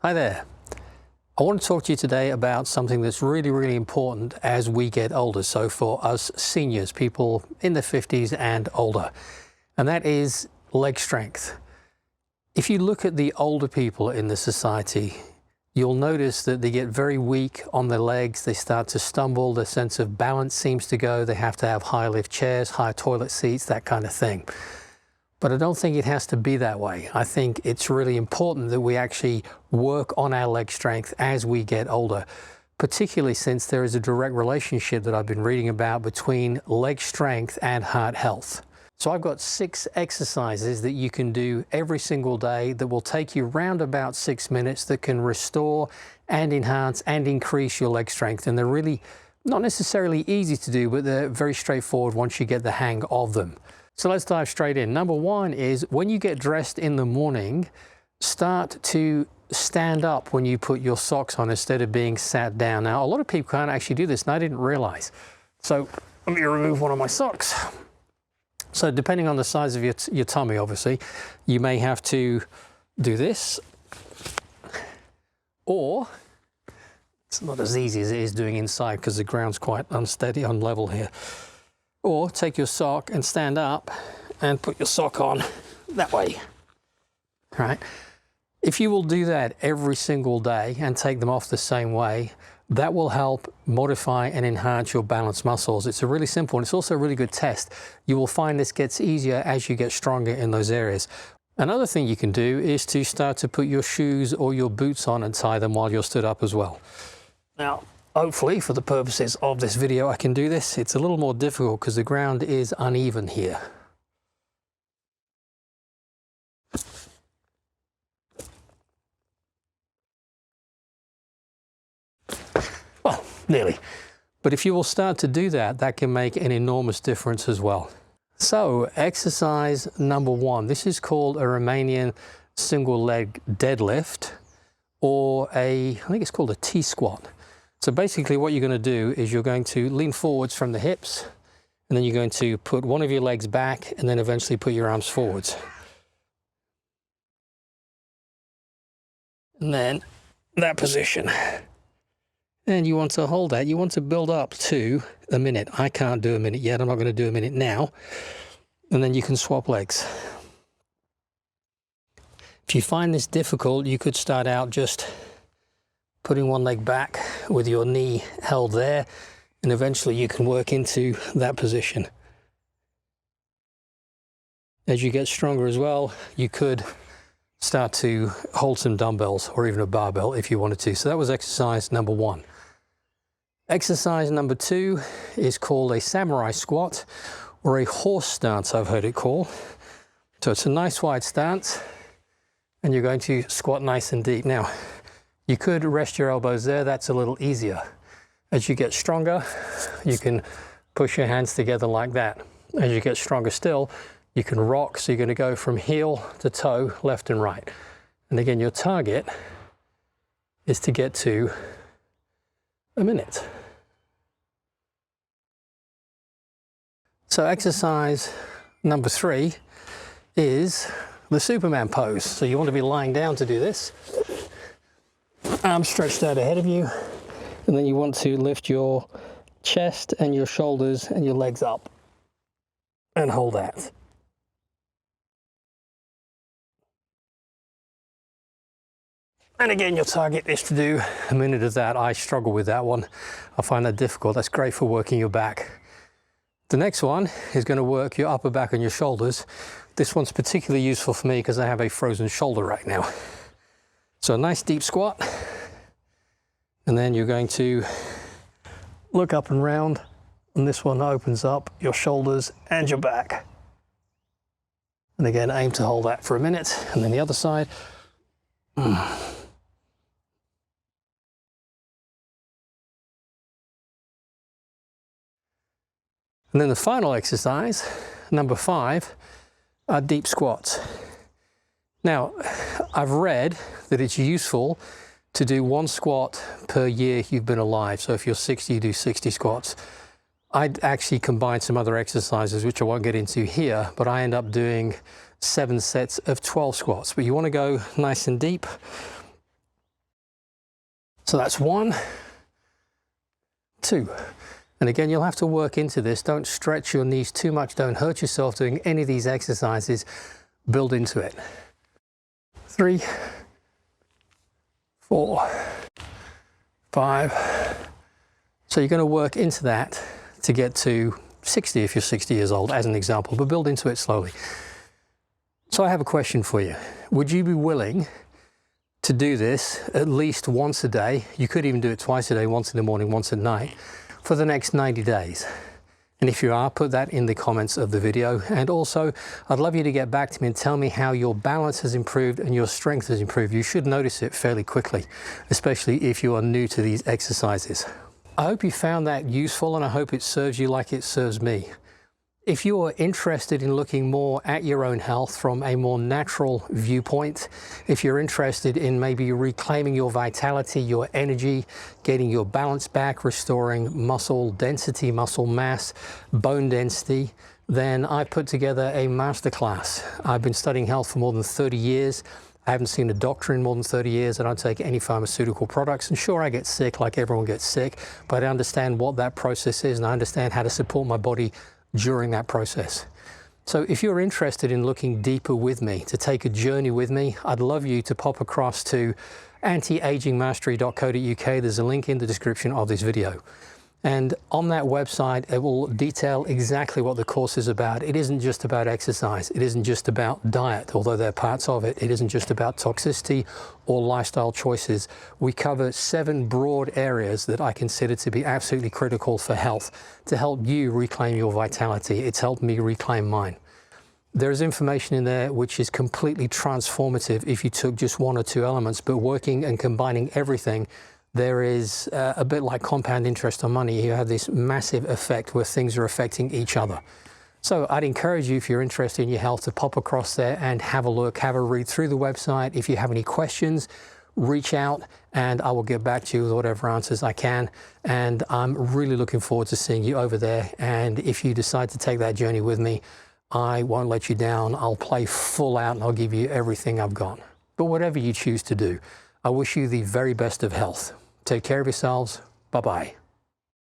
Hi there. I want to talk to you today about something that's really important as we get older. So for us seniors, people in their 50s and older, and that is leg strength. If you look at the older people in the society, you'll notice that they get very weak on their legs. They start to stumble. Their sense of balance seems to go. They have to have high lift chairs, high toilet seats, that kind of thing. But I don't think it has to be that way. I think it's really important that we actually work on our leg strength as we get older, particularly since there is a direct relationship that I've been reading about between leg strength and heart health. So I've got 6 exercises that you can do every single day that will take you round about 6 minutes that can restore and enhance and increase your leg strength. And they're really not necessarily easy to do, but they're very straightforward once you get the hang of them. So let's dive straight in. Number 1 is when you get dressed in the morning, start to stand up when you put your socks on instead of being sat down. Now, a lot of people can't actually do this, and I didn't realize. So let me remove one of my socks. So depending on the size of your tummy, obviously, you may have to do this, or it's not as easy as it is doing inside because the ground's quite unsteady, unlevel here. Or take your sock and stand up and put your sock on that way, right? If you will do that every single day and take them off the same way, that will help modify and enhance your balance muscles. It's a really simple, and it's also a really good test. You will find this gets easier as you get stronger in those areas. Another thing you can do is to start to put your shoes or your boots on and tie them while you're stood up as well. Now, hopefully, for the purposes of this video, I can do this. It's a little more difficult because the ground is uneven here. Well, nearly. But if you will start to do that, that can make an enormous difference as well. So, exercise number 1. This is called a Romanian single leg deadlift, or I think it's called a T-squat. So basically what you're going to do is you're going to lean forwards from the hips, and then you're going to put one of your legs back and then eventually put your arms forwards. And then that position. And you want to hold that. You want to build up to a minute. I can't do a minute yet. I'm not going to do a minute now. And then you can swap legs. If you find this difficult, you could start out just putting one leg back with your knee held there, and eventually you can work into that position. As you get stronger as well, you could start to hold some dumbbells or even a barbell if you wanted to. So that was exercise number 1. Exercise number 2 is called a samurai squat, or a horse stance, I've heard it called. So it's a nice wide stance, and you're going to squat nice and deep. Now, you could rest your elbows there. That's a little easier. As you get stronger, you can push your hands together like that. As you get stronger still, you can rock. So you're going to go from heel to toe, left and right. And again, your target is to get to a minute. So exercise number 3 is the Superman pose. So you want to be lying down to do this. Arms stretched out ahead of you, and then you want to lift your chest and your shoulders and your legs up and hold that. And again, your target is to do a minute of that. I struggle with that one. I find that difficult. That's great for working your back. The next one is going to work your upper back and your shoulders. This one's particularly useful for me because I have a frozen shoulder right now. So a nice deep squat, and then you're going to look up and round, and this one opens up your shoulders and your back. And again, aim to hold that for a minute, and then the other side. And then the final exercise, number 5, are deep squats. Now, I've read that it's useful to do 1 squat per year you've been alive. So if you're 60, you do 60 squats. I'd actually combine some other exercises, which I won't get into here, but I end up doing 7 sets of 12 squats. But you want to go nice and deep. So that's 1, 2. And again, you'll have to work into this. Don't stretch your knees too much. Don't hurt yourself doing any of these exercises. Build into it. 3, 4, 5. So you're going to work into that to get to 60 if you're 60 years old, as an example, but build into it slowly. So I have a question for you. Would you be willing to do this at least once a day? You could even do it twice a day, once in the morning, once at night, for the next 90 days. And if you are, put that in the comments of the video. And also, I'd love you to get back to me and tell me how your balance has improved and your strength has improved. You should notice it fairly quickly, especially if you are new to these exercises. I hope you found that useful, and I hope it serves you like it serves me. If you are interested in looking more at your own health from a more natural viewpoint, if you're interested in maybe reclaiming your vitality, your energy, getting your balance back, restoring muscle density, muscle mass, bone density, then I put together a masterclass. I've been studying health for more than 30 years. I haven't seen a doctor in more than 30 years. I don't take any pharmaceutical products. And sure, I get sick like everyone gets sick, but I understand what that process is, and I understand how to support my body during that process. So if you're interested in looking deeper with me, to take a journey with me, I'd love you to pop across to antiagingmastery.co.uk. There's a link in the description of this video. And on that website, it will detail exactly what the course is about. It isn't just about exercise. It isn't just about diet, although they're parts of it. It isn't just about toxicity or lifestyle choices. We cover 7 broad areas that I consider to be absolutely critical for health, to help you reclaim your vitality. It's helped me reclaim mine. There's information in there which is completely transformative if you took just 1 or 2 elements, but working and combining everything, there is a bit like compound interest on money. You have this massive effect where things are affecting each other. So I'd encourage you, if you're interested in your health, to pop across there and have a look, have a read through the website. If you have any questions, reach out and I will get back to you with whatever answers I can. And I'm really looking forward to seeing you over there. And if you decide to take that journey with me, I won't let you down. I'll play full out and I'll give you everything I've got. But whatever you choose to do, I wish you the very best of health. Take care of yourselves. Bye-bye.